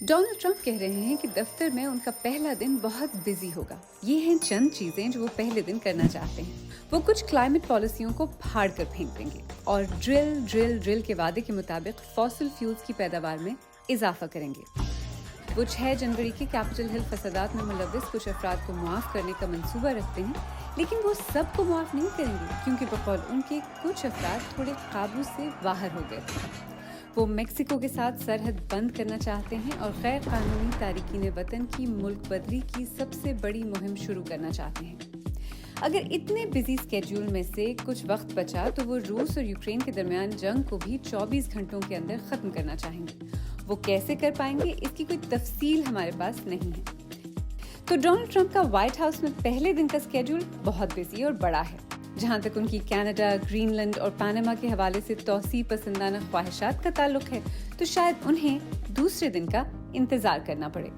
Donald Trump کہہ رہے ہیں کہ دفتر میں ان کا پہلا دن بہت بزی ہوگا. یہ ہیں چند چیزیں جو وہ پہلے دن کرنا چاہتے ہیں. وہ کچھ کلائمیٹ پالیسیوں کو پھاڑ کر پھینک دیں گے اور ڈرل کے وعدے کے مطابق فاسل فیولز کی پیداوار میں اضافہ کریں گے. وہ 6 جنوری کے کیپٹل ہل فسادات میں ملوث کچھ افراد کو معاف کرنے کا منصوبہ رکھتے ہیں، لیکن وہ سب کو معاف نہیں کریں گے کیونکہ بقول ان کے کچھ افراد تھوڑے قابو سے باہر ہو گئے تھے. وہ میکسیکو کے ساتھ سرحد بند کرنا چاہتے ہیں اور غیر قانونی تارکین وطن کی ملک بدری کی سب سے بڑی مہم شروع کرنا چاہتے ہیں. اگر اتنے بزی اسکیڈول میں سے کچھ وقت بچا تو وہ روس اور یوکرین کے درمیان جنگ کو بھی 24 گھنٹوں کے اندر ختم کرنا چاہیں گے. وہ کیسے کر پائیں گے اس کی کوئی تفصیل ہمارے پاس نہیں ہے. تو ڈونلڈ ٹرمپ کا وائٹ ہاؤس میں پہلے دن کا اسکیڈول بہت بزی اور بڑا ہے. جہاں تک ان کی کینیڈا، گرین لینڈ اور پاناما کے حوالے سے توسیع پسندانہ خواہشات کا تعلق ہے تو شاید انہیں دوسرے دن کا انتظار کرنا پڑے.